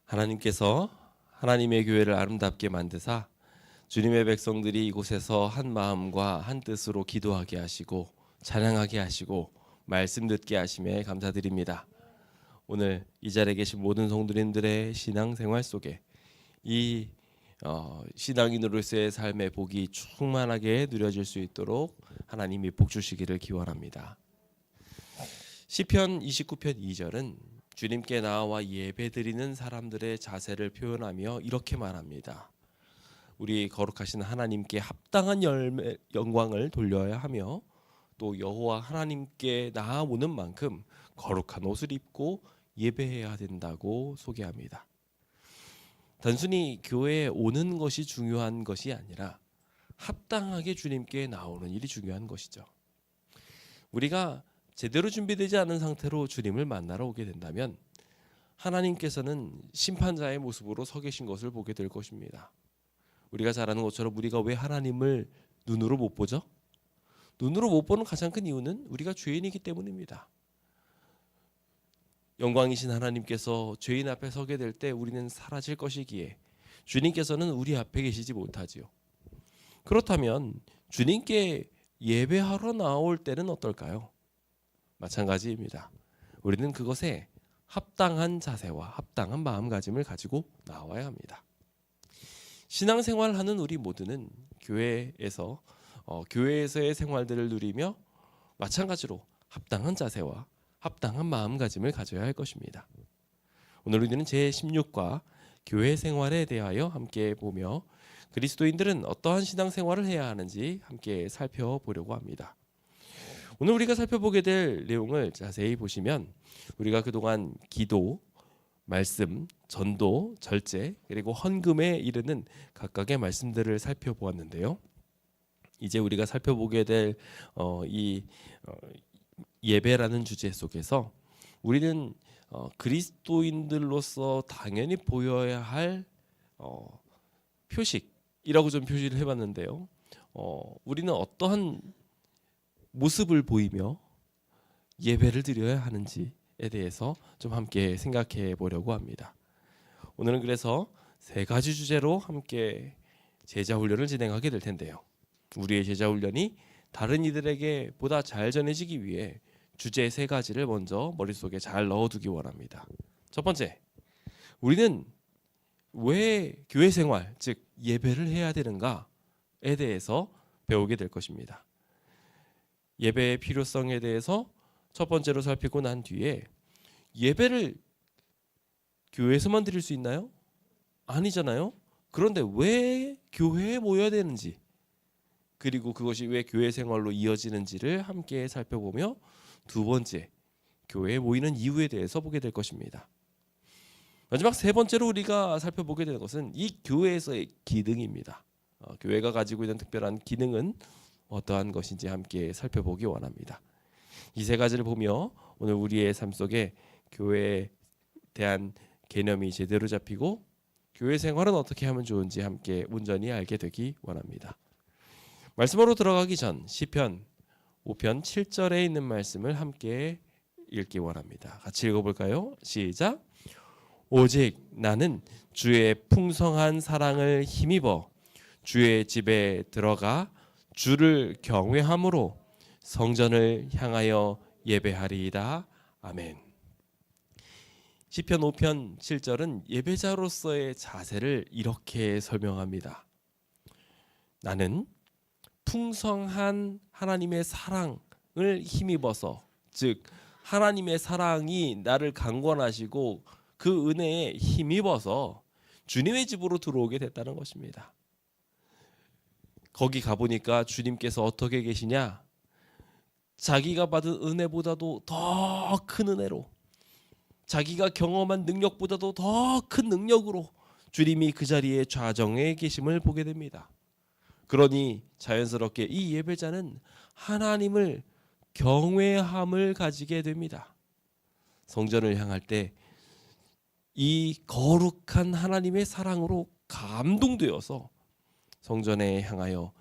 하나님께서 하나님의 교회를 아름답게 만드사 주님의 백성들이 이곳에서 한 마음과 한 뜻으로 기도하게 하시고 찬양하게 하시고 말씀 듣게 하심에 감사드립니다. 오늘 이 자리에 계신 모든 성도님들의 신앙생활 속에 이 신앙인으로서의 삶의 복이 충만하게 누려질 수 있도록 하나님이 복 주시기를 기원합니다. 시편 29편 2절은 주님께 나와 예배드리는 사람들의 자세를 표현하며 이렇게 말합니다. 우리 거룩하신 하나님께 합당한 영광을 돌려야 하며 또 여호와 하나님께 나아오는 만큼 거룩한 옷을 입고 예배해야 된다고 소개합니다. 단순히 교회에 오는 것이 중요한 것이 아니라 합당하게 주님께 나오는 일이 중요한 것이죠. 우리가 제대로 준비되지 않은 상태로 주님을 만나러 오게 된다면 하나님께서는 심판자의 모습으로 서 계신 것을 보게 될 것입니다. 우리가 잘 아는 것처럼 우리가 왜 하나님을 눈으로 못 보죠? 눈으로 못 보는 가장 큰 이유는 우리가 죄인이기 때문입니다. 영광이신 하나님께서 죄인 앞에 서게 될 때 우리는 사라질 것이기에 주님께서는 우리 앞에 계시지 못하지요. 그렇다면 주님께 예배하러 나올 때는 어떨까요? 마찬가지입니다. 우리는 그것에 합당한 자세와 합당한 마음가짐을 가지고 나와야 합니다. 신앙생활하는 우리 모두는 교회에서의 생활들을 누리며 마찬가지로 합당한 자세와 합당한 마음가짐을 가져야 할 것입니다. 오늘 우리는 제16과 교회 생활에 대하여 함께 보며 그리스도인들은 어떠한 신앙생활을 해야 하는지 함께 살펴보려고 합니다. 오늘 우리가 살펴보게 될 내용을 자세히 보시면 우리가 그동안 기도, 말씀, 전도, 절제 그리고 헌금에 이르는 각각의 말씀들을 살펴보았는데요. 이제 우리가 살펴보게 될 예배라는 주제 속에서 우리는 그리스도인들로서 당연히 보여야 할 표식이라고 좀 표시를 해봤는데요. 우리는 어떠한 모습을 보이며 예배를 드려야 하는지에 대해서 좀 함께 생각해 보려고 합니다. 오늘은 그래서 세 가지 주제로 함께 제자 훈련을 진행하게 될 텐데요. 우리의 제자 훈련이 다른 이들에게 보다 잘 전해지기 위해 주제 세 가지를 먼저 머릿속에 잘 넣어두기 원합니다. 첫 번째, 우리는 왜 교회 생활, 즉 예배를 해야 되는가에 대해서 배우게 될 것입니다. 예배의 필요성에 대해서 첫 번째로 살피고 난 뒤에 예배를 교회에서만 드릴 수 있나요? 아니잖아요. 그런데 왜 교회에 모여야 되는지 그리고 그것이 왜 교회 생활로 이어지는지를 함께 살펴보며 두 번째, 교회에 모이는 이유에 대해서 보게 될 것입니다. 마지막 세 번째로 우리가 살펴보게 되는 것은 이 교회에서의 기능입니다. 교회가 가지고 있는 특별한 기능은 어떠한 것인지 함께 살펴보기 원합니다. 이 세 가지를 보며 오늘 우리의 삶 속에 교회에 대한 개념이 제대로 잡히고 교회 생활은 어떻게 하면 좋은지 함께 온전히 알게 되기 원합니다. 말씀으로 들어가기 전 시편 5편 7절에 있는 말씀을 함께 읽기 원합니다. 같이 읽어볼까요? 시작! 오직 나는 주의 풍성한 사랑을 힘입어 주의 집에 들어가 주를 경외함으로 성전을 향하여 예배하리이다. 아멘. 시편 5편 7절은 예배자로서의 자세를 이렇게 설명합니다. 나는 풍성한 하나님의 사랑을 힘입어서, 즉 하나님의 사랑이 나를 강권하시고 그 은혜에 힘입어서 주님의 집으로 들어오게 됐다는 것입니다. 거기 가보니까 주님께서 어떻게 계시냐? 자기가 받은 은혜보다도 더 큰 은혜로, 자기가 경험한 능력보다도 더 큰 능력으로 주님이 그 자리에 좌정에 계심을 보게 됩니다. 그러니 자연스럽게 이 예배자는 하나님을 경외함을 가지게 됩니다. 성전을 향할 때 이 거룩한 하나님의 사랑으로 감동되어서 성전에 향하여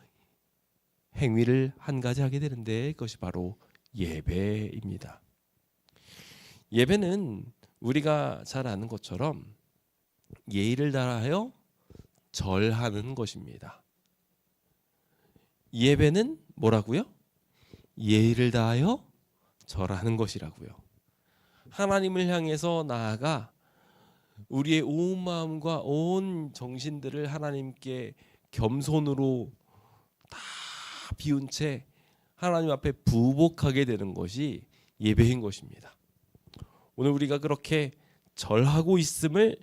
행위를 한 가지 하게 되는데 그것이 바로 예배입니다. 예배는 우리가 잘 아는 것처럼 예의를 다하여 절하는 것입니다. 예배는 뭐라고요? 예의를 다하여 절하는 것이라고요. 하나님을 향해서 나아가 우리의 온 마음과 온 정신들을 하나님께 겸손으로 다 비운 채 하나님 앞에 부복하게 되는 것이 예배인 것입니다. 오늘 우리가 그렇게 절하고 있음을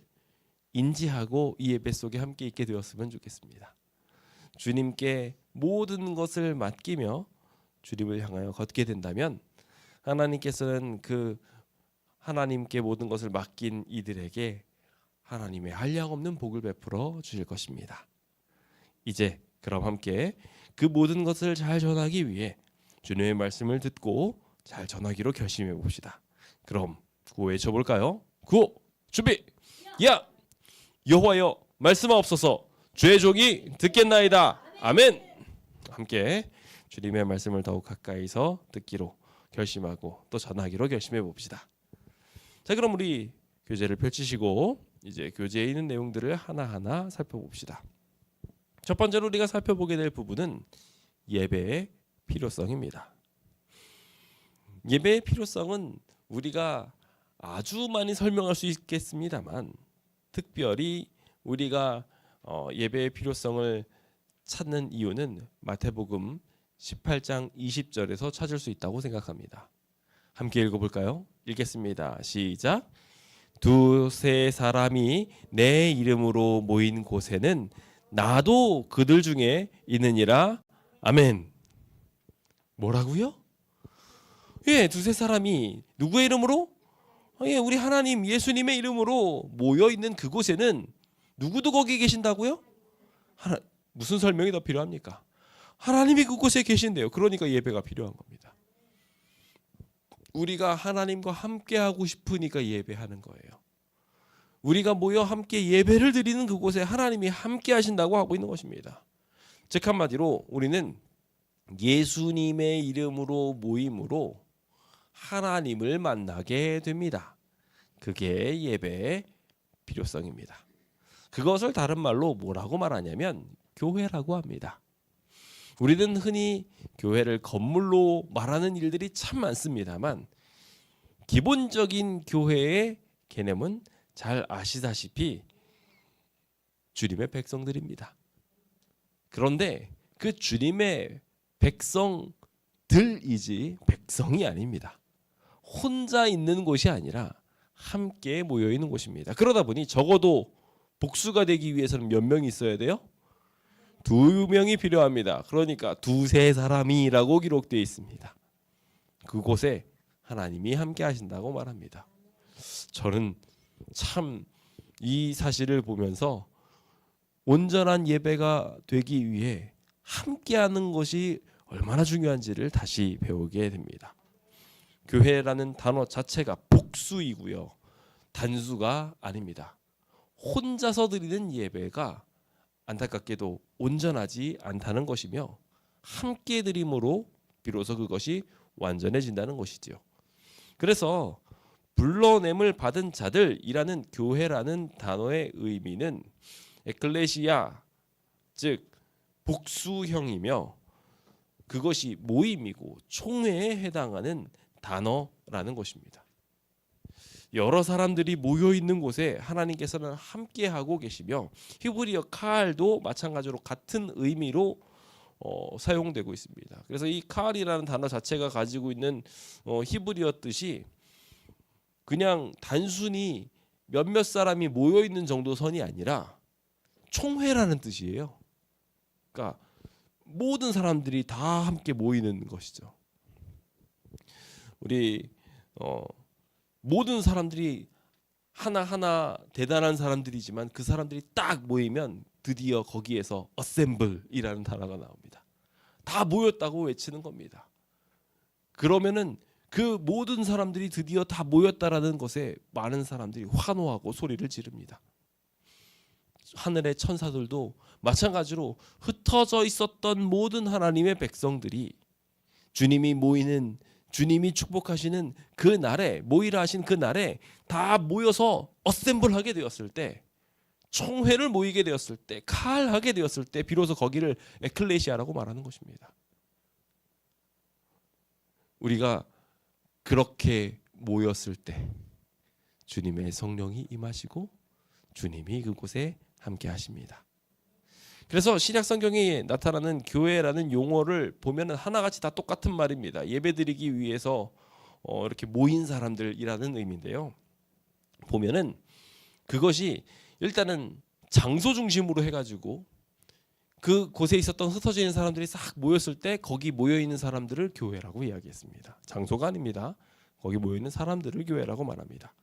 인지하고 이 예배 속에 함께 있게 되었으면 좋겠습니다. 주님께 모든 것을 맡기며 주님을 향하여 걷게 된다면 하나님께서는 그 하나님께 모든 것을 맡긴 이들에게 하나님의 한량없는 복을 베풀어 주실 것입니다. 이제 그럼 함께 그 모든 것을 잘 전하기 위해 주님의 말씀을 듣고 잘 전하기로 결심해 봅시다. 그럼 구호 외쳐볼까요? 구호 준비 야! 여호와여 말씀하옵소서 주의 종이 듣겠나이다. 아멘. 함께 주님의 말씀을 더욱 가까이서 듣기로 결심하고 또 전하기로 결심해 봅시다. 자, 그럼 우리 교재를 펼치시고 이제 교재에 있는 내용들을 하나하나 살펴봅시다. 첫 번째로 우리가 살펴보게 될 부분은 예배의 필요성입니다. 예배의 필요성은 우리가 아주 많이 설명할 수 있겠습니다만 특별히 우리가 예배의 필요성을 찾는 이유는 마태복음 18장 20절에서 찾을 수 있다고 생각합니다. 함께 읽어볼까요? 읽겠습니다. 시작. 두세 사람이 내 이름으로 모인 곳에는 나도 그들 중에 있느니라. 아멘. 뭐라고요? 예, 두세 사람이 누구의 이름으로? 예, 우리 하나님 예수님의 이름으로 모여 있는 그곳에는 누구도 거기 계신다고요? 무슨 설명이 더 필요합니까? 하나님이 그곳에 계신대요. 그러니까 예배가 필요한 겁니다. 우리가 하나님과 함께 하고 싶으니까 예배하는 거예요. 우리가 모여 함께 예배를 드리는 그곳에 하나님이 함께 하신다고 하고 있는 것입니다. 즉 한마디로 우리는 예수님의 이름으로 모임으로 하나님을 만나게 됩니다. 그게 예배의 필요성입니다. 그것을 다른 말로 뭐라고 말하냐면 교회라고 합니다. 우리는 흔히 교회를 건물로 말하는 일들이 참 많습니다만 기본적인 교회의 개념은 잘 아시다시피 주님의 백성들입니다. 그런데 그 주님의 백성들이지 백성이 아닙니다. 혼자 있는 곳이 아니라 함께 모여 있는 곳입니다. 그러다 보니 적어도 복수가 되기 위해서는 몇 명이 있어야 돼요? 2명이 필요합니다. 그러니까 두세 사람이라고 기록되어 있습니다. 그곳에 하나님이 함께 하신다고 말합니다. 저는 참 이 사실을 보면서 온전한 예배가 되기 위해 함께하는 것이 얼마나 중요한지를 다시 배우게 됩니다. 교회라는 단어 자체가 복수이고요. 단수가 아닙니다. 혼자서 드리는 예배가 안타깝게도 온전하지 않다는 것이며 함께 드림으로 비로소 그것이 완전해진다는 것이지요. 그래서 불러냄을 받은 자들이라는 교회라는 단어의 의미는 에클레시아, 즉 복수형이며 그것이 모임이고 총회에 해당하는 단어라는 것입니다. 여러 사람들이 모여 있는 곳에 하나님께서는 함께 하고 계시며 히브리어 카알도 마찬가지로 같은 의미로 사용되고 있습니다. 그래서 이 카알이라는 단어 자체가 가지고 있는 히브리어 뜻이 그냥 단순히 몇몇 사람이 모여 있는 정도 선이 아니라 총회라는 뜻이에요. 그러니까 모든 사람들이 다 함께 모이는 것이죠. 우리 모든 사람들이 하나하나 대단한 사람들이지만 그 사람들이 딱 모이면 드디어 거기에서 assemble이라는 단어가 나옵니다. 다 모였다고 외치는 겁니다. 그러면은 그 모든 사람들이 드디어 다 모였다라는 것에 많은 사람들이 환호하고 소리를 지릅니다. 하늘의 천사들도 마찬가지로 흩어져 있었던 모든 하나님의 백성들이 주님이 모이는 주님이 축복하시는 그 날에 모이라 하신 그 날에 다 모여서 어셈블하게 되었을 때 총회를 모이게 되었을 때, 칼하게 되었을 때 비로소 거기를 에클레시아라고 말하는 것입니다. 우리가 그렇게 모였을 때 주님의 성령이 임하시고 주님이 그곳에 함께 하십니다. 그래서 신약 성경에 나타나는 교회라는 용어를 보면은 하나같이 다 똑같은 말입니다. 예배드리기 위해서 이렇게 모인 사람들이라는 의미인데요. 보면은 그것이 일단은 장소 중심으로 해가지고 그 곳에 있었던 흩어져 있는 사람들이 싹 모였을 때 거기 모여 있는 사람들을 교회라고 이야기했습니다. 장소가 아닙니다. 거기 모여 있는 사람들을 교회라고 말합니다.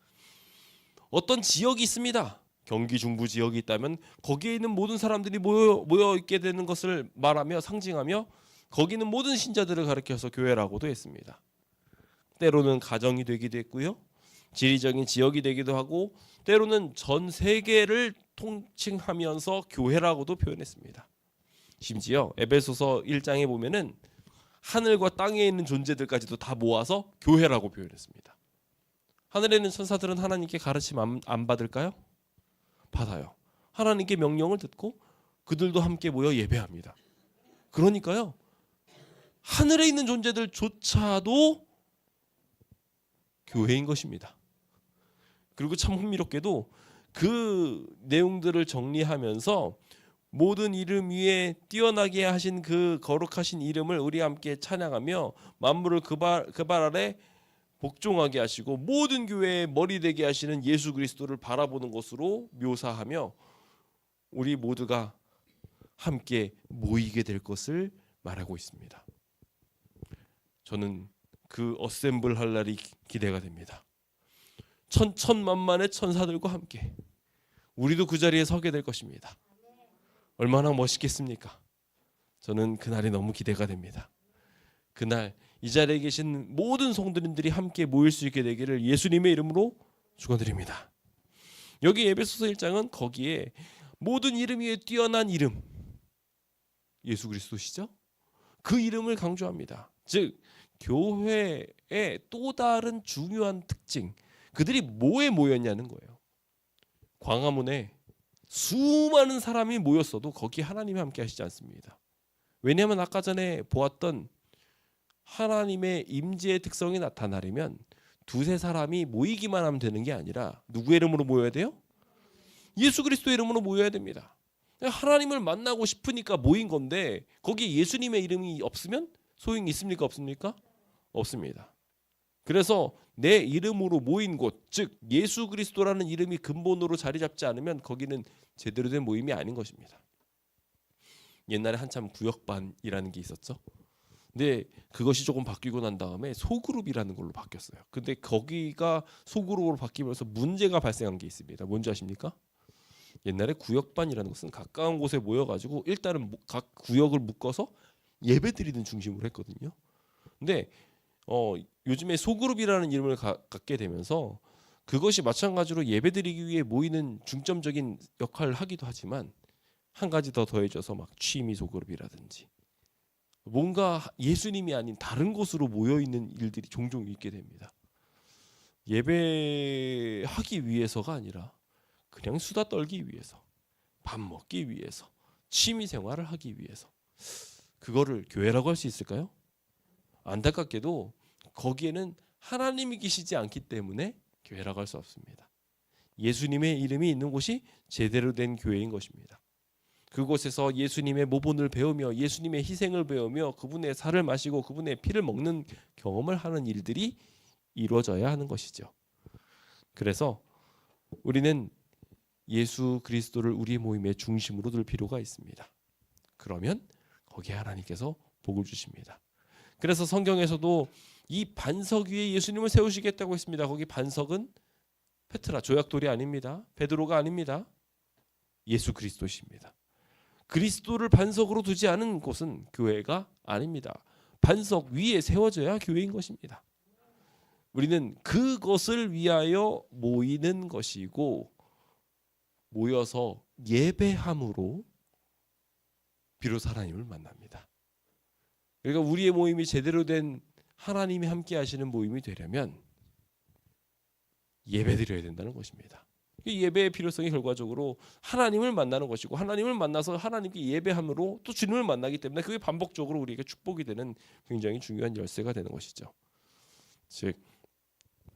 어떤 지역이 있습니다. 경기 중부 지역이 있다면 거기에 있는 모든 사람들이 모여 있게 되는 것을 말하며 상징하며 거기는 모든 신자들을 가리켜서 교회라고도 했습니다. 때로는 가정이 되기도 했고요. 지리적인 지역이 되기도 하고 때로는 전 세계를 통칭하면서 교회라고도 표현했습니다. 심지어 에베소서 1장에 보면은 하늘과 땅에 있는 존재들까지도 다 모아서 교회라고 표현했습니다. 하늘에 있는 천사들은 하나님께 가르침 안 받을까요? 받아요. 하나님께 명령을 듣고 그들도 함께 모여 예배합니다. 그러니까요, 하늘에 있는 존재들조차도 교회인 것입니다. 그리고 참 흥미롭게도 그 내용들을 정리하면서 모든 이름 위에 뛰어나게 하신 그 거룩하신 이름을 우리 함께 찬양하며 만물을 그 발 아래 복종하게 하시고 모든 교회의 머리 되게 하시는 예수 그리스도를 바라보는 것으로 묘사하며 우리 모두가 함께 모이게 될 것을 말하고 있습니다. 저는 그 어셈블 할 날이 기대가 됩니다. 천천만만의 천사들과 함께 우리도 그 자리에 서게 될 것입니다. 얼마나 멋있겠습니까? 저는 그날이 너무 기대가 됩니다. 그날 이 자리에 계신 모든 성도님들이 함께 모일 수 있게 되기를 예수님의 이름으로 축원드립니다. 여기 에베소서 1장은 거기에 모든 이름 위에 뛰어난 이름 예수 그리스도시죠? 그 이름을 강조합니다. 즉 교회의 또 다른 중요한 특징, 그들이 뭐에 모였냐는 거예요. 광화문에 수많은 사람이 모였어도 거기 하나님이 함께 하시지 않습니다. 왜냐하면 아까 전에 보았던 하나님의 임재의 특성이 나타나려면 두세 사람이 모이기만 하면 되는 게 아니라 누구의 이름으로 모여야 돼요? 예수 그리스도의 이름으로 모여야 됩니다. 하나님을 만나고 싶으니까 모인 건데 거기에 예수님의 이름이 없으면 소용이 있습니까? 없습니까? 없습니다. 그래서 내 이름으로 모인 곳, 즉 예수 그리스도라는 이름이 근본으로 자리 잡지 않으면 거기는 제대로 된 모임이 아닌 것입니다. 옛날에 한참 구역반이라는 게 있었죠. 근데 그것이 조금 바뀌고 난 다음에 소그룹이라는 걸로 바뀌었어요. 근데 거기가 소그룹으로 바뀌면서 문제가 발생한 게 있습니다. 뭔지 아십니까? 옛날에 구역반이라는 것은 가까운 곳에 모여가지고 일단은 각 구역을 묶어서 예배드리는 중심으로 했거든요. 근데 요즘에 소그룹이라는 이름을 갖게 되면서 그것이 마찬가지로 예배드리기 위해 모이는 중점적인 역할을 하기도 하지만 한 가지 더 더해져서 막 취미 소그룹이라든지 뭔가 예수님이 아닌 다른 곳으로 모여 있는 일들이 종종 있게 됩니다. 예배하기 위해서가 아니라 그냥 수다 떨기 위해서, 밥 먹기 위해서, 취미 생활을 하기 위해서. 그거를 교회라고 할 수 있을까요? 안타깝게도 거기에는 하나님이 계시지 않기 때문에 교회라고 할 수 없습니다. 예수님의 이름이 있는 곳이 제대로 된 교회인 것입니다. 그곳에서 예수님의 모본을 배우며 예수님의 희생을 배우며 그분의 살을 마시고 그분의 피를 먹는 경험을 하는 일들이 이루어져야 하는 것이죠. 그래서 우리는 예수 그리스도를 우리 모임의 중심으로 둘 필요가 있습니다. 그러면 거기에 하나님께서 복을 주십니다. 그래서 성경에서도 이 반석 위에 예수님을 세우시겠다고 했습니다. 거기 반석은 페트라, 조약돌이 아닙니다. 베드로가 아닙니다. 예수 그리스도십니다. 그리스도를 반석으로 두지 않은 곳은 교회가 아닙니다. 반석 위에 세워져야 교회인 것입니다. 우리는 그것을 위하여 모이는 것이고 모여서 예배함으로 비로소 하나님을 만납니다. 그러니까 우리의 모임이 제대로 된 하나님이 함께 하시는 모임이 되려면 예배드려야 된다는 것입니다. 이 예배의 필요성이 결과적으로 하나님을 만나는 것이고, 하나님을 만나서 하나님께 예배함으로 또 주님을 만나기 때문에 그게 반복적으로 우리에게 축복이 되는 굉장히 중요한 열쇠가 되는 것이죠. 즉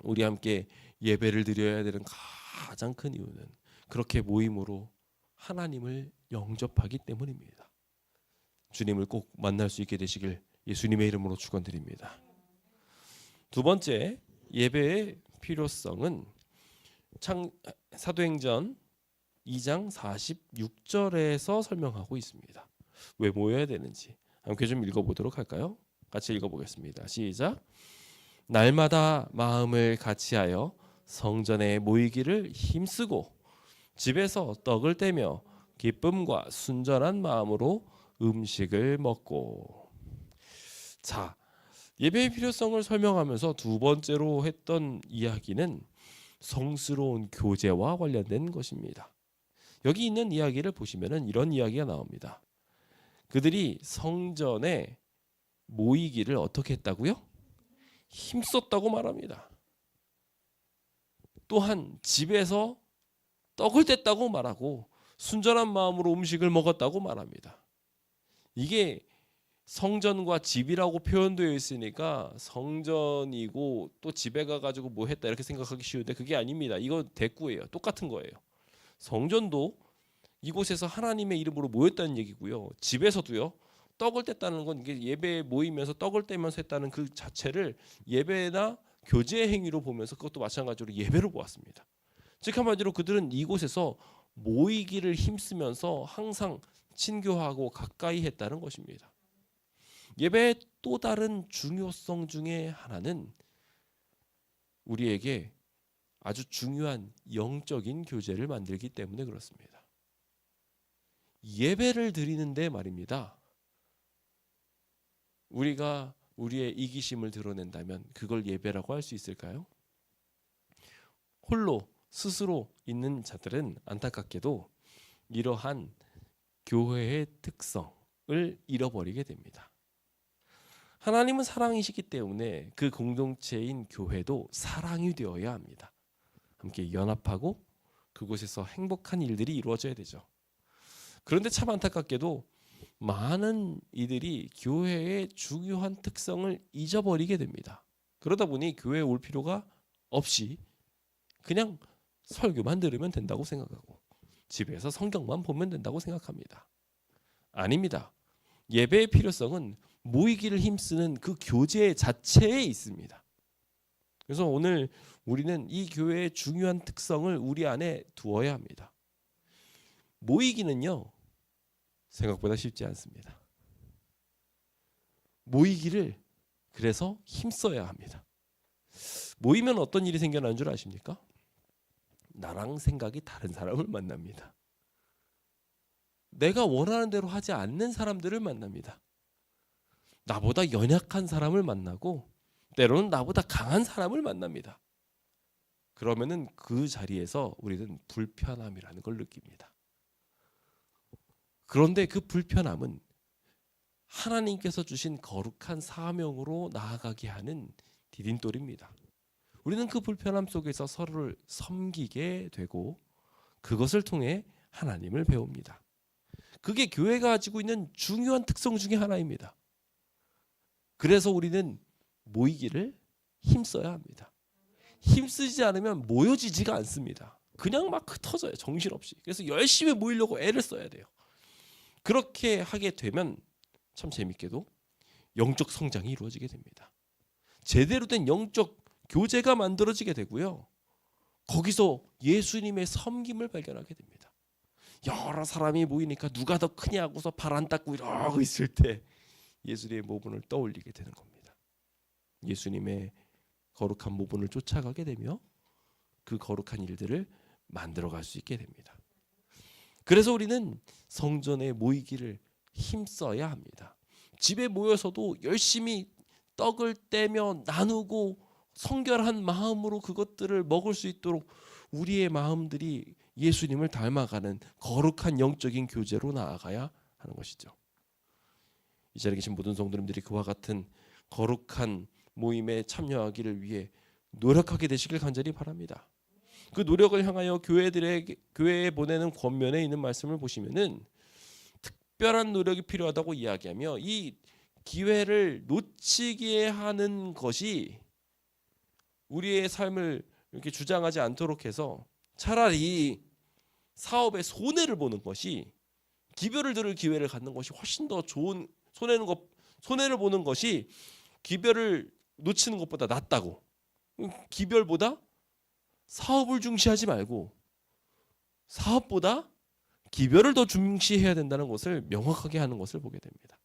우리 함께 예배를 드려야 되는 가장 큰 이유는 그렇게 모임으로 하나님을 영접하기 때문입니다. 주님을 꼭 만날 수 있게 되시길 예수님의 이름으로 축원드립니다. 두 번째 예배의 필요성은 사도행전 2장 46절에서 설명하고 있습니다. 왜 모여야 되는지 함께 좀 읽어보도록 할까요? 같이 읽어보겠습니다. 시작. 날마다 마음을 같이하여 성전에 모이기를 힘쓰고 집에서 떡을 떼며 기쁨과 순전한 마음으로 음식을 먹고. 자, 예배의 필요성을 설명하면서 두 번째로 했던 이야기는 성스러운 교제와 관련된 것입니다. 여기 있는 이야기를 보시면은 이런 이야기가 나옵니다. 그들이 성전에 모이기를 어떻게 했다고요? 힘썼다고 말합니다. 또한 집에서 떡을 뗐다고 말하고 순전한 마음으로 음식을 먹었다고 말합니다. 이게 성전과 집이라고 표현되어 있으니까 성전이고 또 집에 가가지고 뭐 했다 이렇게 생각하기 쉬운데 그게 아닙니다. 이거 대꾸예요. 똑같은 거예요. 성전도 이곳에서 하나님의 이름으로 모였다는 얘기고요. 집에서도요. 떡을 뗐다는 건 이게 예배에 모이면서 떡을 떼면서 했다는 그 자체를 예배나 교제 행위로 보면서 그것도 마찬가지로 예배로 보았습니다. 즉 한마디로 그들은 이곳에서 모이기를 힘쓰면서 항상 친교하고 가까이 했다는 것입니다. 예배의 또 다른 중요성 중에 하나는 우리에게 아주 중요한 영적인 교제를 만들기 때문에 그렇습니다. 예배를 드리는데 말입니다. 우리가 우리의 이기심을 드러낸다면 그걸 예배라고 할 수 있을까요? 홀로 스스로 있는 자들은 안타깝게도 이러한 교회의 특성을 잃어버리게 됩니다. 하나님은 사랑이시기 때문에 그 공동체인 교회도 사랑이 되어야 합니다. 함께 연합하고 그곳에서 행복한 일들이 이루어져야 되죠. 그런데 참 안타깝게도 많은 이들이 교회의 중요한 특성을 잊어버리게 됩니다. 그러다 보니 교회에 올 필요가 없이 그냥 설교만 들으면 된다고 생각하고 집에서 성경만 보면 된다고 생각합니다. 아닙니다. 예배의 필요성은 모이기를 힘쓰는 그 교제 자체에 있습니다. 그래서 오늘 우리는 이 교회의 중요한 특성을 우리 안에 두어야 합니다. 모이기는요, 생각보다 쉽지 않습니다. 모이기를 그래서 힘써야 합니다. 모이면 어떤 일이 생겨나는 줄 아십니까? 나랑 생각이 다른 사람을 만납니다. 내가 원하는 대로 하지 않는 사람들을 만납니다. 나보다 연약한 사람을 만나고 때로는 나보다 강한 사람을 만납니다. 그러면은 그 자리에서 우리는 불편함이라는 걸 느낍니다. 그런데 그 불편함은 하나님께서 주신 거룩한 사명으로 나아가게 하는 디딤돌입니다. 우리는 그 불편함 속에서 서로를 섬기게 되고 그것을 통해 하나님을 배웁니다. 그게 교회가 가지고 있는 중요한 특성 중에 하나입니다. 그래서 우리는 모이기를 힘써야 합니다. 힘쓰지 않으면 모여지지가 않습니다. 그냥 막 흩어져요. 정신없이. 그래서 열심히 모이려고 애를 써야 돼요. 그렇게 하게 되면 참 재밌게도 영적 성장이 이루어지게 됩니다. 제대로 된 영적 교제가 만들어지게 되고요. 거기서 예수님의 섬김을 발견하게 됩니다. 여러 사람이 모이니까 누가 더 크냐고서 발 안 닦고 이러고 있을 때 예수님의 모분을 떠올리게 되는 겁니다. 예수님의 거룩한 모분을 쫓아가게 되며 그 거룩한 일들을 만들어갈 수 있게 됩니다. 그래서 우리는 성전에 모이기를 힘써야 합니다. 집에 모여서도 열심히 떡을 떼며 나누고 성결한 마음으로 그것들을 먹을 수 있도록 우리의 마음들이 예수님을 닮아가는 거룩한 영적인 교제로 나아가야 하는 것이죠. 이 자리에 계신 모든 성도님들이 그와 같은 거룩한 모임에 참여하기를 위해 노력하게 되시길 간절히 바랍니다. 그 노력을 향하여 교회에 보내는 권면에 있는 말씀을 보시면은 특별한 노력이 필요하다고 이야기하며 이 기회를 놓치게 하는 것이 우리의 삶을 이렇게 주장하지 않도록 해서 차라리 사업에 손해를 보는 것이, 기별을 들을 기회를 갖는 것이 훨씬 더 좋은, 손해를 보는 것이 기별을 놓치는 것보다 낫다고. 기별보다 사업을 중시하지 말고 사업보다 기별을 더 중시해야 된다는 것을 명확하게 하는 것을 보게 됩니다.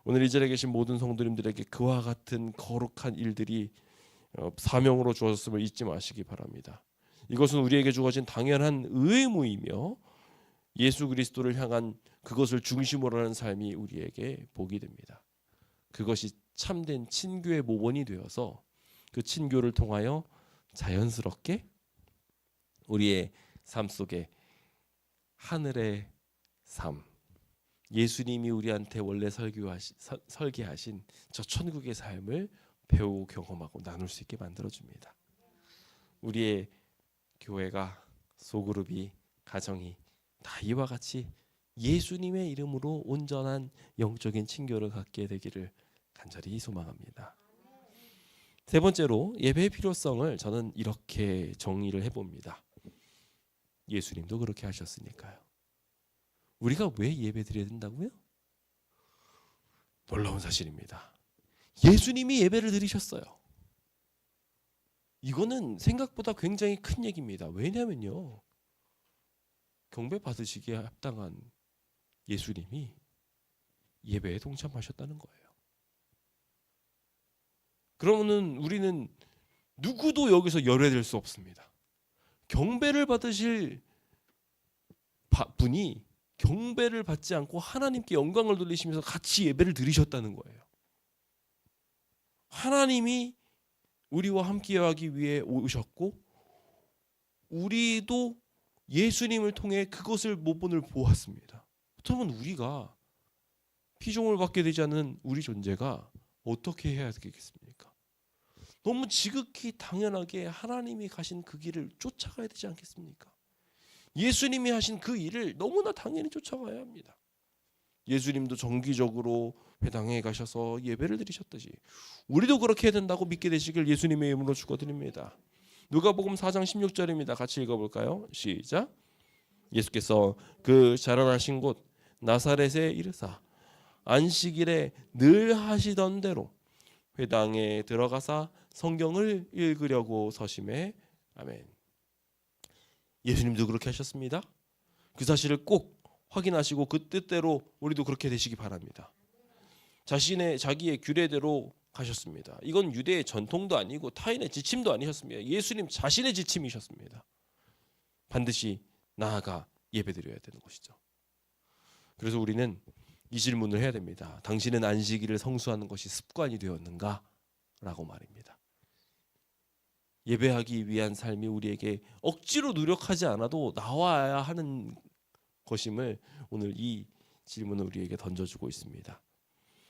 오늘 이 자리에 계신 모든 성도님들에게 그와 같은 거룩한 일들이 사명으로 주어졌음을 잊지 마시기 바랍니다. 이것은 우리에게 주어진 당연한 의무이며 예수 그리스도를 향한 그것을 중심으로 하는 삶이 우리에게 복이 됩니다. 그것이 참된 친교의 모본이 되어서 그 친교를 통하여 자연스럽게 우리의 삶 속에 하늘의 삶, 예수님이 우리한테 원래 설계하신 저 천국의 삶을 배우고 경험하고 나눌 수 있게 만들어줍니다. 우리의 교회가, 소그룹이, 가정이 다 이와 같이 예수님의 이름으로 온전한 영적인 친교를 갖게 되기를 간절히 소망합니다. 세 번째로 예배의 필요성을 저는 이렇게 정의를 해봅니다. 예수님도 그렇게 하셨으니까요. 우리가 왜 예배 드려야 된다고요? 놀라운 사실입니다. 예수님이 예배를 드리셨어요. 이거는 생각보다 굉장히 큰 얘기입니다. 왜냐면요, 경배 받으시기에 합당한 예수님이 예배에 동참하셨다는 거예요. 그러면은 우리는 누구도 여기서 열외될 수 없습니다. 경배를 받으실 분이 경배를 받지 않고 하나님께 영광을 돌리시면서 같이 예배를 드리셨다는 거예요. 하나님이 우리와 함께하기 위해 오셨고 우리도 예수님을 통해 그것을 모본을 보았습니다. 그렇다면 우리가 피조물 받게 되지 않는 우리 존재가 어떻게 해야 되겠습니까? 너무 지극히 당연하게 하나님이 가신 그 길을 쫓아가야 되지 않겠습니까? 예수님이 하신 그 일을 너무나 당연히 쫓아가야 합니다. 예수님도 정기적으로 회당에 가셔서 예배를 드리셨듯이 우리도 그렇게 해야 된다고 믿게 되시길 예수님의 이름으로 축원드립니다. 누가복음 4장 16절입니다. 같이 읽어볼까요? 시작. 예수께서 그 자라나신 곳 나사렛에 이르사 안식일에 늘 하시던 대로 회당에 들어가사 성경을 읽으려고 서심해. 아멘. 예수님도 그렇게 하셨습니다. 그 사실을 꼭 확인하시고 그 뜻대로 우리도 그렇게 되시기 바랍니다. 자기의 규례대로 가셨습니다. 이건 유대의 전통도 아니고 타인의 지침도 아니셨습니다. 예수님 자신의 지침이셨습니다. 반드시 나아가 예배드려야 되는 것이죠. 그래서 우리는 이 질문을 해야 됩니다. 당신은 안식일을 성수하는 것이 습관이 되었는가? 라고 말입니다. 예배하기 위한 삶이 우리에게 억지로 노력하지 않아도 나와야 하는 것임을 오늘 이 질문을 우리에게 던져주고 있습니다.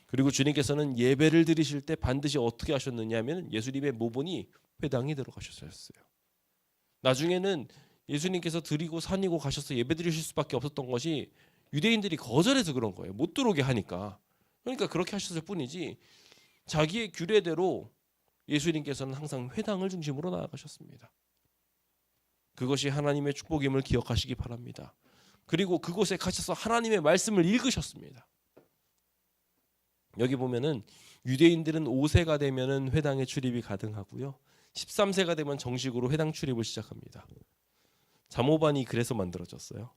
그리고 주님께서는 예배를 드리실 때 반드시 어떻게 하셨느냐 하면 예수님의 모본이 회당에 들어가셨어요. 나중에는 예수님께서 드리고 산이고 가셔서 예배 드리실 수밖에 없었던 것이 유대인들이 거절해서 그런 거예요. 못 들어오게 하니까. 그러니까 그렇게 하셨을 뿐이지 자기의 규례대로 예수님께서는 항상 회당을 중심으로 나아가셨습니다. 그것이 하나님의 축복임을 기억하시기 바랍니다. 그리고 그곳에 가셔서 하나님의 말씀을 읽으셨습니다. 여기 보면은 유대인들은 5세가 되면은 회당에 출입이 가능하고요. 13세가 되면 정식으로 회당 출입을 시작합니다. 잠오반이 그래서 만들어졌어요.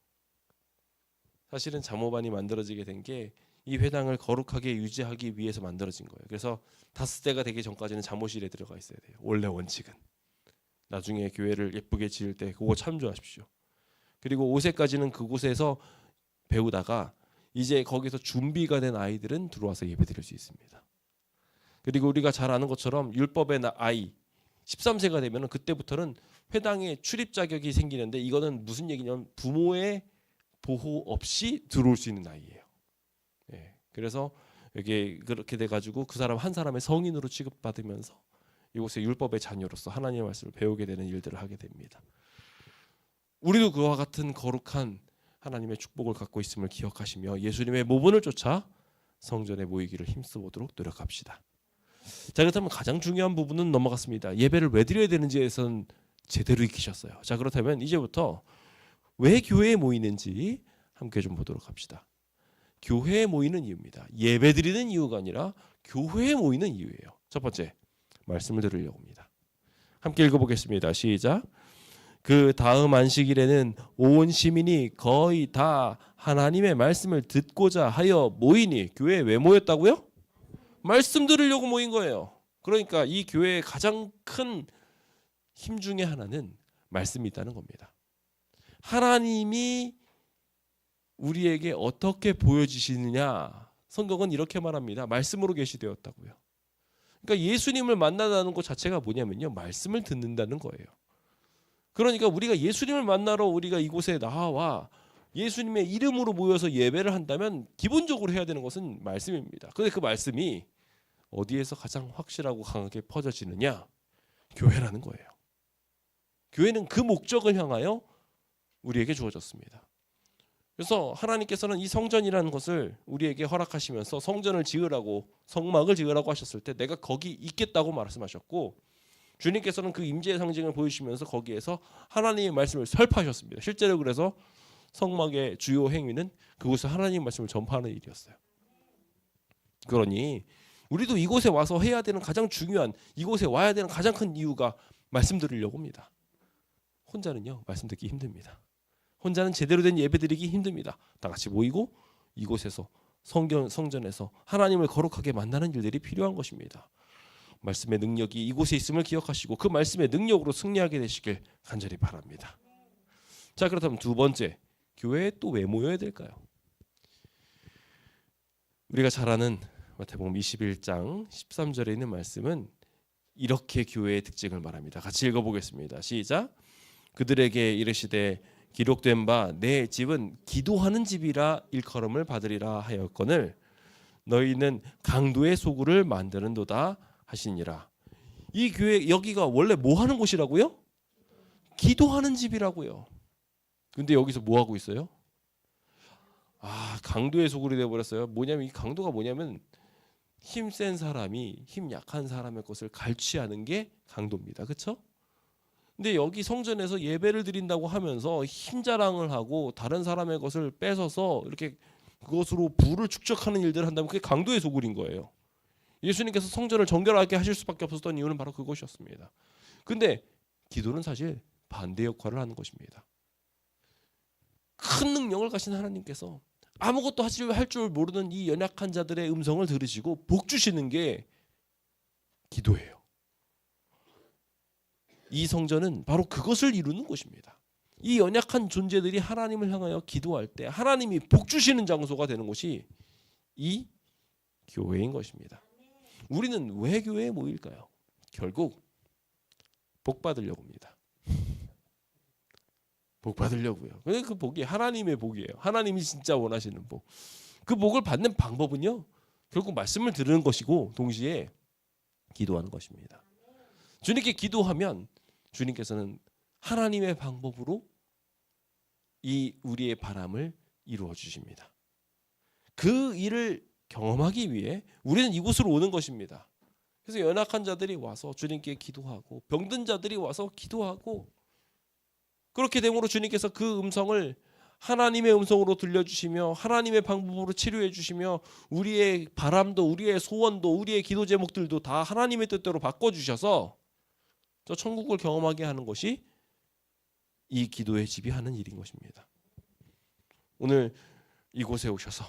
사실은 잠오반이 만들어지게 된 게 이 회당을 거룩하게 유지하기 위해서 만들어진 거예요. 그래서 5세가 되기 전까지는 잠옷실에 들어가 있어야 돼요. 원래 원칙은. 나중에 교회를 예쁘게 지을 때 그거 참조하십시오. 그리고 5세까지는 그곳에서 배우다가 이제 거기서 준비가 된 아이들은 들어와서 예배드릴 수 있습니다. 그리고 우리가 잘 아는 것처럼 율법의 아이 13세가 되면 그때부터는 회당에 출입 자격이 생기는데 이거는 무슨 얘기냐면 부모의 보호 없이 들어올 수 있는 아이예요. 예, 그래서 이게 그렇게 돼가지고 그 사람 한 사람의 성인으로 취급받으면서 이곳에 율법의 자녀로서 하나님의 말씀을 배우게 되는 일들을 하게 됩니다. 우리도 그와 같은 거룩한 하나님의 축복을 갖고 있음을 기억하시며 예수님의 모본을 쫓아 성전에 모이기를 힘써보도록 노력합시다. 자, 그렇다면 가장 중요한 부분은 넘어갔습니다. 예배를 왜 드려야 되는지에선 제대로 익히셨어요. 자, 그렇다면 이제부터 왜 교회에 모이는지 함께 좀 보도록 합시다. 교회에 모이는 이유입니다. 예배 드리는 이유가 아니라 교회에 모이는 이유예요. 첫 번째, 말씀을 들으려고 합니다. 함께 읽어보겠습니다. 시작. 그 다음 안식일에는 온 시민이 거의 다 하나님의 말씀을 듣고자 하여 모이니, 교회에 왜 모였다고요? 말씀 들으려고 모인 거예요. 그러니까 이 교회의 가장 큰 힘 중에 하나는 말씀이 있다는 겁니다. 하나님이 우리에게 어떻게 보여지시느냐, 성경은 이렇게 말합니다. 말씀으로 계시되었다고요. 그러니까 예수님을 만나다는 것 자체가 뭐냐면요, 말씀을 듣는다는 거예요. 그러니까 우리가 예수님을 만나러 우리가 이곳에 나와 예수님의 이름으로 모여서 예배를 한다면 기본적으로 해야 되는 것은 말씀입니다. 그런데 그 말씀이 어디에서 가장 확실하고 강하게 퍼져지느냐? 교회라는 거예요. 교회는 그 목적을 향하여 우리에게 주어졌습니다. 그래서 하나님께서는 이 성전이라는 것을 우리에게 허락하시면서 성전을 지으라고, 성막을 지으라고 하셨을 때 내가 거기 있겠다고 말씀하셨고, 주님께서는 그 임재의 상징을 보여주시면서 거기에서 하나님의 말씀을 설파하셨습니다. 실제로 그래서 성막의 주요 행위는 그곳에 하나님의 말씀을 전파하는 일이었어요. 그러니 우리도 이곳에 와서 해야 되는 가장 중요한, 이곳에 와야 되는 가장 큰 이유가 말씀 들으려고 합니다. 혼자는요, 말씀 듣기 힘듭니다. 혼자는 제대로 된 예배 드리기 힘듭니다. 다 같이 모이고 이곳에서 성전에서 하나님을 거룩하게 만나는 일들이 필요한 것입니다. 말씀의 능력이 이곳에 있음을 기억하시고 그 말씀의 능력으로 승리하게 되시길 간절히 바랍니다. 자, 그렇다면 두 번째, 교회에 또 왜 모여야 될까요? 우리가 잘 아는 마태복음 21장 13절에 있는 말씀은 이렇게 교회의 특징을 말합니다. 같이 읽어보겠습니다. 시작. 그들에게 이르시되 기록된 바 내 집은 기도하는 집이라 일컬음을 받으리라 하였거늘 너희는 강도의 소굴을 만드는도다 하시니라. 이 교회 여기가 원래 뭐 하는 곳이라고요? 기도하는 집이라고요. 근데 여기서 뭐 하고 있어요? 강도의 소굴이 되어버렸어요. 뭐냐면 이 강도가 뭐냐면 힘센 사람이 힘 약한 사람의 것을 갈취하는 게 강도입니다. 그렇죠? 근데 여기 성전에서 예배를 드린다고 하면서 힘 자랑을 하고 다른 사람의 것을 뺏어서 이렇게 그것으로 부를 축적하는 일들을 한다면 그게 강도의 소굴인 거예요. 예수님께서 성전을 정결하게 하실 수밖에 없었던 이유는 바로 그것이었습니다. 근데 기도는 사실 반대 역할을 하는 것입니다. 큰 능력을 가진 하나님께서 아무것도 할 줄 모르는 이 연약한 자들의 음성을 들으시고 복 주시는 게 기도예요. 이 성전은 바로 그것을 이루는 곳입니다. 이 연약한 존재들이 하나님을 향하여 기도할 때 하나님이 복 주시는 장소가 되는 곳이 이 교회인 것입니다. 우리는 왜 교회에 모일까요? 결국 복 받으려고 합니다. 복 받으려고요. 그 복이 하나님의 복이에요. 하나님이 진짜 원하시는 복. 그 복을 받는 방법은요, 결국 말씀을 들으는 것이고 동시에 기도하는 것입니다. 주님께 기도하면 주님께서는 하나님의 방법으로 이 우리의 바람을 이루어 주십니다. 그 일을 경험하기 위해 우리는 이곳으로 오는 것입니다. 그래서 연약한 자들이 와서 주님께 기도하고 병든 자들이 와서 기도하고 그렇게 됨으로 주님께서 그 음성을 하나님의 음성으로 들려주시며 하나님의 방법으로 치료해 주시며 우리의 바람도 우리의 소원도 우리의 기도 제목들도 다 하나님의 뜻대로 바꿔주셔서 저 천국을 경험하게 하는 것이 이 기도의 집이 하는 일인 것입니다. 오늘 이곳에 오셔서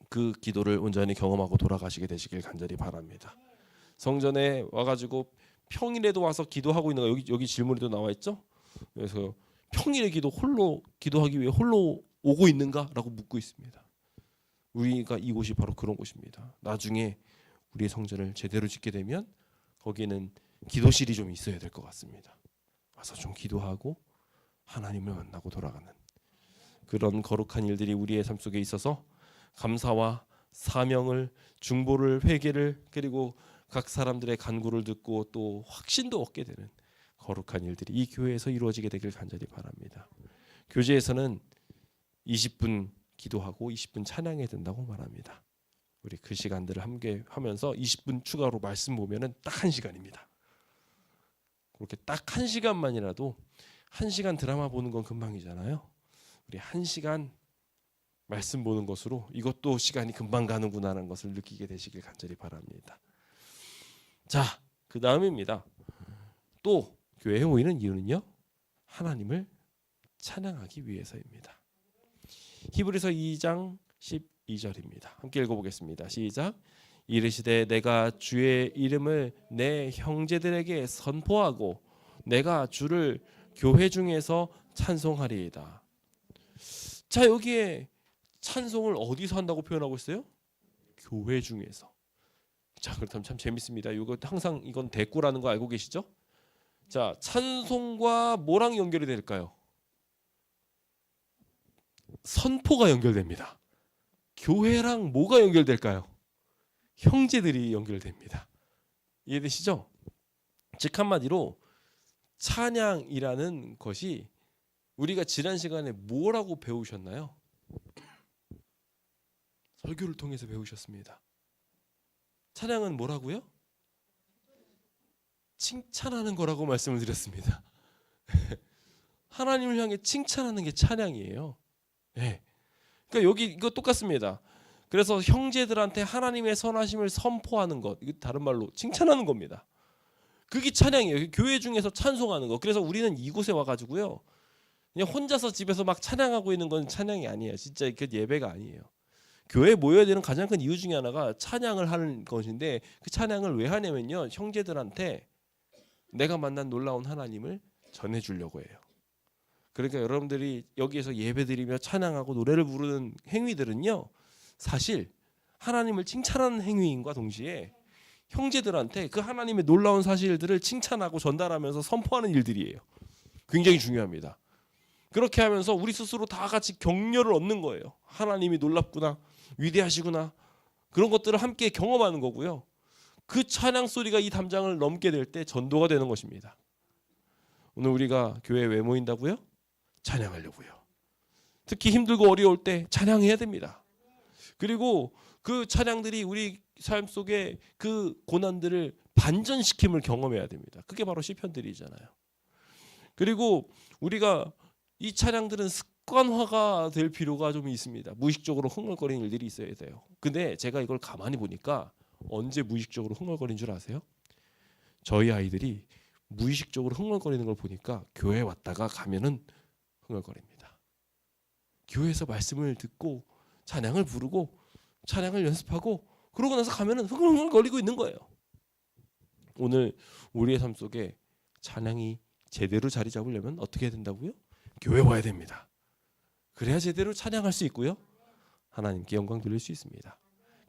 그 기도를 온전히 경험하고 돌아가시게 되시길 간절히 바랍니다. 성전에 와가지고 평일에도 와서 기도하고 있는 거 여기 질문에도 나와 있죠? 그래서 평일에 홀로 기도하기 위해 홀로 오고 있는가라고 묻고 있습니다. 우리가 이곳이 바로 그런 곳입니다. 나중에 우리의 성전을 제대로 짓게 되면 거기에는 기도실이 좀 있어야 될 것 같습니다. 와서 좀 기도하고 하나님을 만나고 돌아가는 그런 거룩한 일들이 우리의 삶 속에 있어서 감사와 사명을, 중보를, 회개를, 그리고 각 사람들의 간구를 듣고 또 확신도 얻게 되는 거룩한 일들이 이 교회에서 이루어지게 되길 간절히 바랍니다. 교제에서는 20분 기도하고 20분 찬양해야 된다고 말합니다. 우리 그 시간들을 함께 하면서 20분 추가로 말씀 보면은 딱 1시간입니다. 그렇게 딱 1시간만이라도 1시간 드라마 보는 건 금방이잖아요. 우리 1시간 말씀 보는 것으로 이것도 시간이 금방 가는구나라는 것을 느끼게 되시길 간절히 바랍니다. 자, 그 다음입니다. 또 교회에 모이는 이유는요, 하나님을 찬양하기 위해서입니다. 히브리서 2장 12절입니다. 함께 읽어보겠습니다. 시작. 이르시되 내가 주의 이름을 내 형제들에게 선포하고 내가 주를 교회 중에서 찬송하리이다. 자, 여기에 찬송을 어디서 한다고 표현하고 있어요? 교회 중에서. 자, 그렇다면 참 재밌습니다. 이거 항상 이건 대꾸라는 거 알고 계시죠? 자, 찬송과 뭐랑 연결이 될까요? 선포가 연결됩니다. 교회랑 뭐가 연결될까요? 형제들이 연결됩니다. 이해되시죠? 즉 한마디로 찬양이라는 것이 우리가 지난 시간에 뭐라고 배우셨나요? 설교를 통해서 배우셨습니다. 찬양은 뭐라고요? 칭찬하는 거라고 말씀을 드렸습니다. 하나님을 향해 칭찬하는 게 찬양이에요. 네. 그러니까 여기 이거 똑같습니다. 그래서 형제들한테 하나님의 선하심을 선포하는 것, 이거 다른 말로 칭찬하는 겁니다. 그게 찬양이에요. 교회 중에서 찬송하는 거. 그래서 우리는 이곳에 와가지고요, 그냥 혼자서 집에서 막 찬양하고 있는 건 찬양이 아니에요. 진짜 그 예배가 아니에요. 교회에 모여야 되는 가장 큰 이유 중에 하나가 찬양을 하는 것인데, 그 찬양을 왜 하냐면요, 형제들한테 내가 만난 놀라운 하나님을 전해주려고 해요. 그러니까 여러분들이 여기에서 예배드리며 찬양하고 노래를 부르는 행위들은요, 사실 하나님을 칭찬하는 행위인과 동시에 형제들한테 그 하나님의 놀라운 사실들을 칭찬하고 전달하면서 선포하는 일들이에요. 굉장히 중요합니다. 그렇게 하면서 우리 스스로 다 같이 격려를 얻는 거예요. 하나님이 놀랍구나, 위대하시구나, 그런 것들을 함께 경험하는 거고요. 그 찬양 소리가 이 담장을 넘게 될 때 전도가 되는 것입니다. 오늘 우리가 교회에 왜 모인다고요? 찬양하려고요. 특히 힘들고 어려울 때 찬양해야 됩니다. 그리고 그 찬양들이 우리 삶 속에 그 고난들을 반전시킴을 경험해야 됩니다. 그게 바로 시편들이잖아요. 그리고 우리가 이 찬양들은 습관화가 될 필요가 좀 있습니다. 무의식적으로 흥얼거리는 일들이 있어야 돼요. 근데 제가 이걸 가만히 보니까 언제 무의식적으로 흥얼거리는 줄 아세요? 저희 아이들이 무의식적으로 흥얼거리는 걸 보니까 교회 왔다가 가면은 흥얼거립니다. 교회에서 말씀을 듣고 찬양을 부르고 찬양을 연습하고 그러고 나서 가면은 흥얼흥얼거리고 있는 거예요. 오늘 우리의 삶 속에 찬양이 제대로 자리 잡으려면 어떻게 해야 된다고요? 교회 와야 됩니다. 그래야 제대로 찬양할 수 있고요, 하나님께 영광 돌릴 수 있습니다.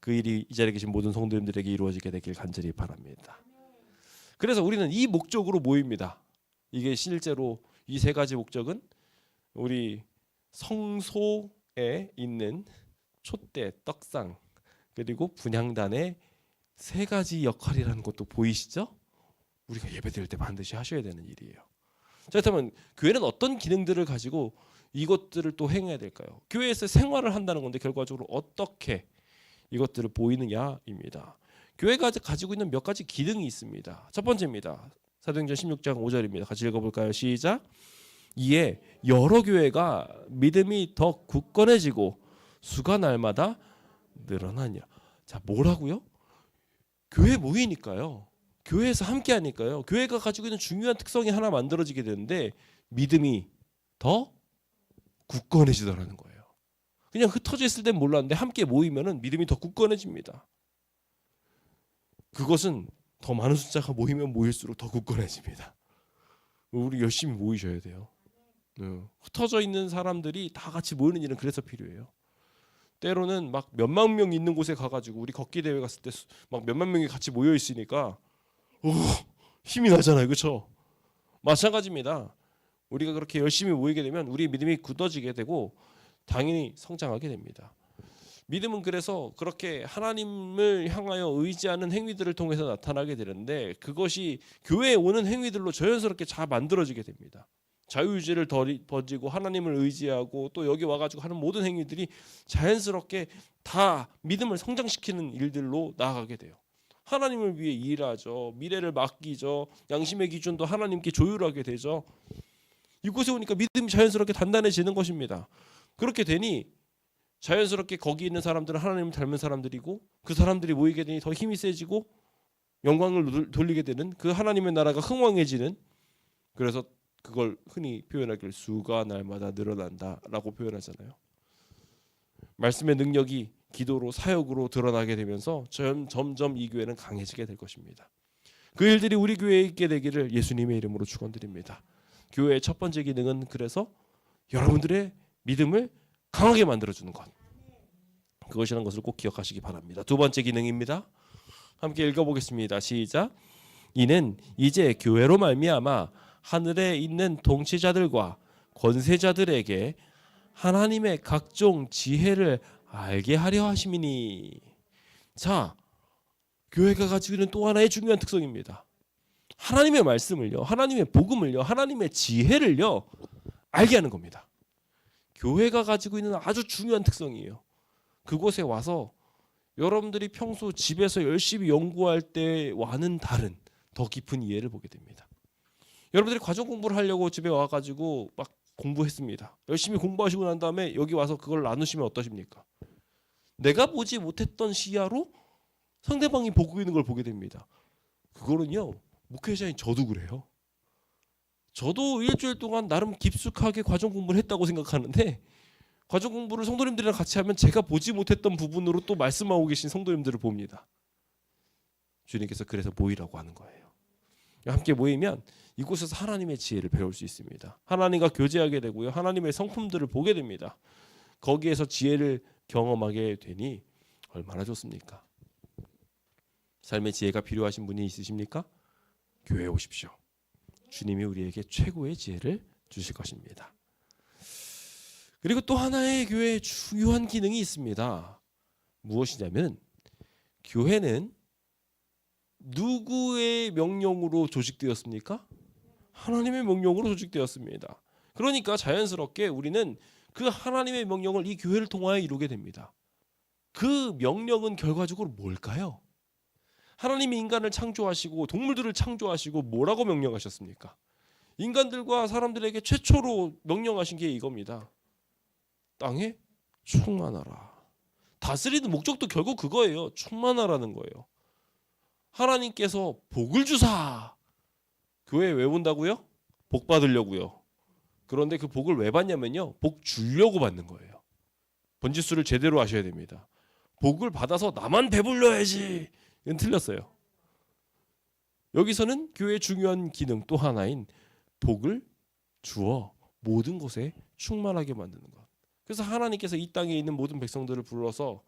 그 일이 이 자리에 계신 모든 성도님들에게 이루어지게 되길 간절히 바랍니다. 그래서 우리는 이 목적으로 모입니다. 이게 실제로 이 세 가지 목적은 우리 성소에 있는 촛대, 떡상, 그리고 분향단의 세 가지 역할이라는 것도 보이시죠? 우리가 예배드릴 때 반드시 하셔야 되는 일이에요. 자, 그렇다면 교회는 어떤 기능들을 가지고 이것들을 또 행해야 될까요? 교회에서 생활을 한다는 건데 결과적으로 어떻게 이것들을 보이느냐입니다. 교회가 가지고 있는 몇 가지 기능이 있습니다. 첫 번째입니다. 사도행전 16장 5절입니다. 같이 읽어볼까요? 시작. 이에 여러 교회가 믿음이 더 굳건해지고 수가 날마다 늘어나니라. 자, 뭐라고요? 교회 모이니까요, 교회에서 함께 하니까요, 교회가 가지고 있는 중요한 특성이 하나 만들어지게 되는데 믿음이 더 굳건해지더라는 거예요. 그냥 흩어져 있을 땐 몰랐는데 함께 모이면은 믿음이 더 굳건해집니다. 그것은 더 많은 숫자가 모이면 모일수록 더 굳건해집니다. 우리 열심히 모이셔야 돼요. 흩어져 있는 사람들이 다 같이 모이는 일은 그래서 필요해요. 때로는 막 몇만 명 있는 곳에 가가지고 우리 걷기 대회 갔을 때 막 몇만 명이 같이 모여 있으니까 힘이 나잖아요, 그렇죠? 마찬가지입니다. 우리가 그렇게 열심히 모이게 되면 우리 믿음이 굳어지게 되고 당연히 성장하게 됩니다. 믿음은 그래서 그렇게 하나님을 향하여 의지하는 행위들을 통해서 나타나게 되는데 그것이 교회에 오는 행위들로 자연스럽게 잘 만들어지게 됩니다. 자유의지를 버리고 하나님을 의지하고 또 여기 와가지고 하는 모든 행위들이 자연스럽게 다 믿음을 성장시키는 일들로 나아가게 돼요. 하나님을 위해 일하죠. 미래를 맡기죠. 양심의 기준도 하나님께 조율하게 되죠. 이곳에 오니까 믿음이 자연스럽게 단단해지는 것입니다. 그렇게 되니 자연스럽게 거기 있는 사람들은 하나님을 닮은 사람들이고 그 사람들이 모이게 되니 더 힘이 세지고 영광을 돌리게 되는 그 하나님의 나라가 흥왕해지는, 그래서 그걸 흔히 표현하기를 수가 날마다 늘어난다라고 표현하잖아요. 말씀의 능력이 기도로 사역으로 드러나게 되면서 점점 이 교회는 강해지게 될 것입니다. 그 일들이 우리 교회에 있게 되기를 예수님의 이름으로 축원드립니다. 교회의 첫 번째 기능은 그래서 여러분들의 믿음을 강하게 만들어주는 것, 그것이라는 것을 꼭 기억하시기 바랍니다. 두 번째 기능입니다. 함께 읽어보겠습니다. 시작. 이는 이제 교회로 말미암아 하늘에 있는 통치자들과 권세자들에게 하나님의 각종 지혜를 알게 하려 하심이니. 자, 교회가 가지고 있는 또 하나의 중요한 특성입니다. 하나님의 말씀을요, 하나님의 복음을요, 하나님의 지혜를요 알게 하는 겁니다. 교회가 가지고 있는 아주 중요한 특성이에요. 그곳에 와서 여러분들이 평소 집에서 열심히 연구할 때와는 다른 더 깊은 이해를 보게 됩니다. 여러분들이 과정 공부를 하려고 집에 와가지고 막 공부했습니다. 열심히 공부하시고 난 다음에 여기 와서 그걸 나누시면 어떠십니까? 내가 보지 못했던 시야로 상대방이 보고 있는 걸 보게 됩니다. 그거는요, 목회자인 저도 그래요. 저도 일주일 동안 나름 깊숙하게 과정 공부를 했다고 생각하는데 과정 공부를 성도님들이랑 같이 하면 제가 보지 못했던 부분으로 또 말씀하고 계신 성도님들을 봅니다. 주님께서 그래서 모이라고 하는 거예요. 함께 모이면 이곳에서 하나님의 지혜를 배울 수 있습니다. 하나님과 교제하게 되고요, 하나님의 성품들을 보게 됩니다. 거기에서 지혜를 경험하게 되니 얼마나 좋습니까? 삶의 지혜가 필요하신 분이 있으십니까? 교회에 오십시오. 주님이 우리에게 최고의 지혜를 주실 것입니다. 그리고 또 하나의 교회의 중요한 기능이 있습니다. 무엇이냐면 교회는 누구의 명령으로 조직되었습니까? 하나님의 명령으로 조직되었습니다. 그러니까 자연스럽게 우리는 그 하나님의 명령을 이 교회를 통하여 이루게 됩니다. 그 명령은 결과적으로 뭘까요? 하나님이 인간을 창조하시고 동물들을 창조하시고 뭐라고 명령하셨습니까? 인간들과 사람들에게 최초로 명령하신 게 이겁니다. 땅에 충만하라. 다스리는 목적도 결국 그거예요. 충만하라는 거예요. 하나님께서 복을 주사. 교회에 왜 온다고요? 복 받으려고요. 그런데 그 복을 왜 받냐면요, 복 주려고 받는 거예요. 번지수를 제대로 하셔야 됩니다. 복을 받아서 나만 배불러야지, 이건 틀렸어요. 여기서는 교회의 중요한 기능 또 하나인 복을 주어 모든 곳에 충만하게 만드는 것. 그래서 하나님께서 이 땅에 있는 모든 백성들을 불러서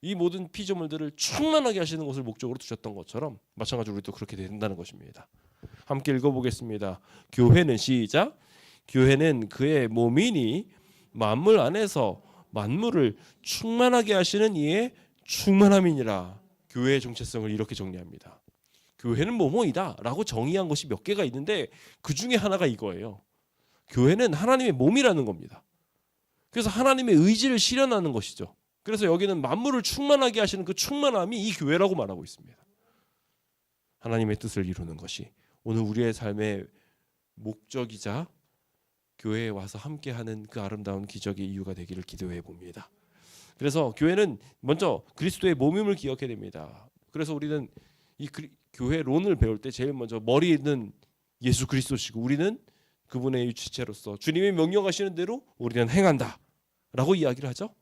이 모든 피조물들을 충만하게 하시는 것을 목적으로 두셨던 것처럼 마찬가지로 우리도 그렇게 된다는 것입니다. 함께 읽어보겠습니다. 교회는 시작. 교회는 그의 몸이니 만물 안에서 만물을 충만하게 하시는 이의 충만함이니라. 교회의 정체성을 이렇게 정리합니다. 교회는 뭐뭐이다 라고 정의한 것이 몇 개가 있는데 그 중에 하나가 이거예요. 교회는 하나님의 몸이라는 겁니다. 그래서 하나님의 의지를 실현하는 것이죠. 그래서 여기는 만물을 충만하게 하시는 그 충만함이 이 교회라고 말하고 있습니다. 하나님의 뜻을 이루는 것이 오늘 우리의 삶의 목적이자 교회에 와서 함께하는 그 아름다운 기적의 이유가 되기를 기도해 봅니다. 그래서 교회는 먼저 그리스도의 몸임을 기억해야 됩니다. 그래서 우리는 이 교회론을 배울 때 제일 먼저 머리는 예수 그리스도시고 우리는 그분의 주체로서 주님이 명령하시는 대로 우리는 행한다 라고 이야기를 하죠.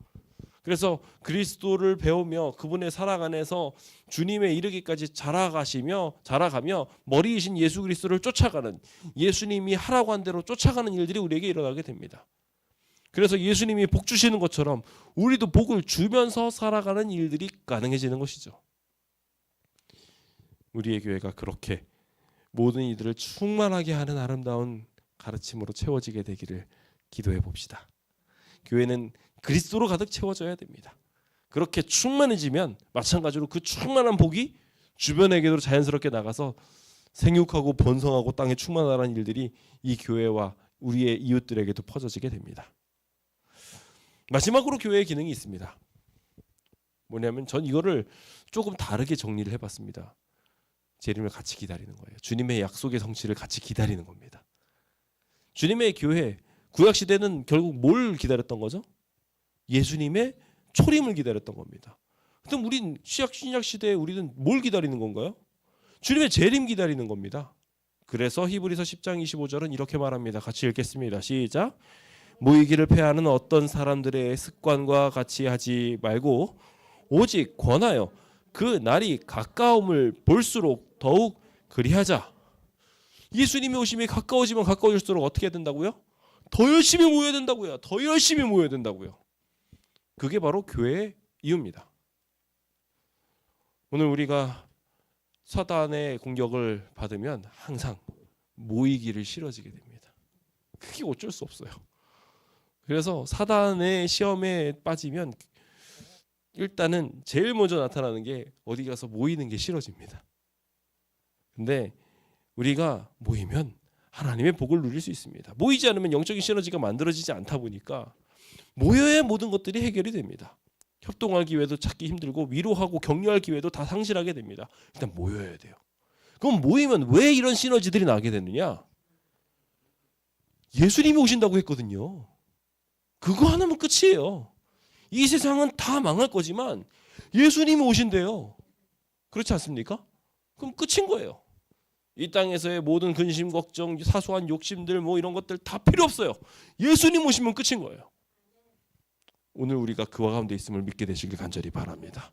그래서 그리스도를 배우며 그분의 사랑 안에서 주님에 이르기까지 자라가며 머리이신 예수 그리스도를 쫓아가는, 예수님이 하라고 한 대로 쫓아가는 일들이 우리에게 일어나게 됩니다. 그래서 예수님이 복 주시는 것처럼 우리도 복을 주면서 살아가는 일들이 가능해지는 것이죠. 우리의 교회가 그렇게 모든 이들을 충만하게 하는 아름다운 가르침으로 채워지게 되기를 기도해 봅시다. 교회는 그리스도로 가득 채워져야 됩니다. 그렇게 충만해지면 마찬가지로 그 충만한 복이 주변에게도 자연스럽게 나가서 생육하고 번성하고 땅에 충만하라는 일들이 이 교회와 우리의 이웃들에게도 퍼져지게 됩니다. 마지막으로 교회의 기능이 있습니다. 뭐냐면 전 이거를 조금 다르게 정리를 해봤습니다. 재림을 같이 기다리는 거예요. 주님의 약속의 성취를 같이 기다리는 겁니다. 주님의 교회, 구약시대는 결국 뭘 기다렸던 거죠? 예수님의 초림을 기다렸던 겁니다. 그럼 우린 신약시대에 우리는 뭘 기다리는 건가요? 주님의 재림 기다리는 겁니다. 그래서 히브리서 10장 25절은 이렇게 말합니다. 같이 읽겠습니다. 시작. 모이기를 패하는 어떤 사람들의 습관과 같이 하지 말고 오직 권하여 그 날이 가까움을 볼수록 더욱 그리하자. 예수님의 오심이 가까워지면 가까워질수록 어떻게 된다고요? 더 열심히 모여야 된다고요. 더 열심히 모여야 된다고요. 그게 바로 교회의 이유입니다. 오늘 우리가 사단의 공격을 받으면 항상 모이기를 싫어지게 됩니다. 그게 어쩔 수 없어요. 그래서 사단의 시험에 빠지면 일단은 제일 먼저 나타나는 게 어디 가서 모이는 게 싫어집니다. 근데 우리가 모이면 하나님의 복을 누릴 수 있습니다. 모이지 않으면 영적인 시너지가 만들어지지 않다 보니까 모여야 모든 것들이 해결이 됩니다. 협동할 기회도 찾기 힘들고 위로하고 격려할 기회도 다 상실하게 됩니다. 일단 모여야 돼요. 그럼 모이면 왜 이런 시너지들이 나게 되느냐? 예수님이 오신다고 했거든요. 그거 하나면 끝이에요. 이 세상은 다 망할 거지만 예수님이 오신대요. 그렇지 않습니까? 그럼 끝인 거예요. 이 땅에서의 모든 근심, 걱정, 사소한 욕심들 뭐 이런 것들 다 필요 없어요. 예수님 오시면 끝인 거예요. 오늘 우리가 그와 가운데 있음을 믿게 되시길 간절히 바랍니다.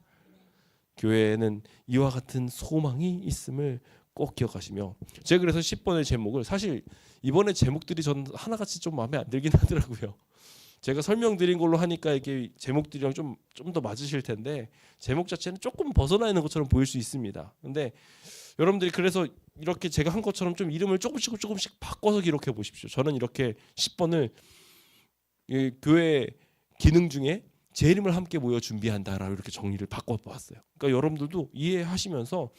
교회에는 이와 같은 소망이 있음을 꼭 기억하시며, 제가 그래서 10번의 제목을, 사실 이번에 제목들이 저는 하나같이 좀 마음에 안 들긴 하더라고요. 제가 설명드린 걸로 하니까 이게 제목들이랑 좀 더 맞으실 텐데 제목 자체는 조금 벗어나 있는 것처럼 보일 수 있습니다. 근데 여러분들이 그래서 이렇게 제가 한 것처럼 좀 이름을 조금씩 바꿔서 기록해 보십시오. 저는 이렇게 10번을 교회 기능 중에 재림을 함께 모여 준비한다라고 이렇게 정리를 바꿔봤어요. 그러니까 여러분들도 이해하시면서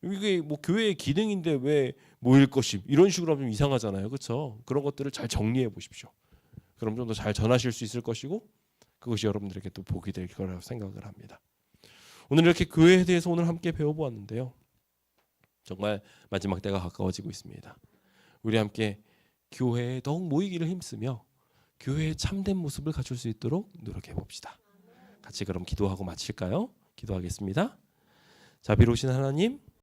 이게 뭐 교회의 기능인데 왜 모일 것임 이런 식으로 하면 이상하잖아요, 그렇죠? 그런 것들을 잘 정리해 보십시오. 그럼 좀 더 잘 전하실 수 있을 것이고 그것이 여러분들에게 또 복이 될 거라고 생각을 합니다. 오늘 이렇게 교회에 대해서 오늘 함께 배워보았는데요. 정말 마지막 때가 가까워지고 있습니다. 우리 함께 교회에 더욱 모이기를 힘쓰며 교회의 참된 모습을 갖출 수 있도록 노력해 봅시다. 같이 그럼 기도하고 마칠까요? 기도하겠습니다. 자비로우신 하나님,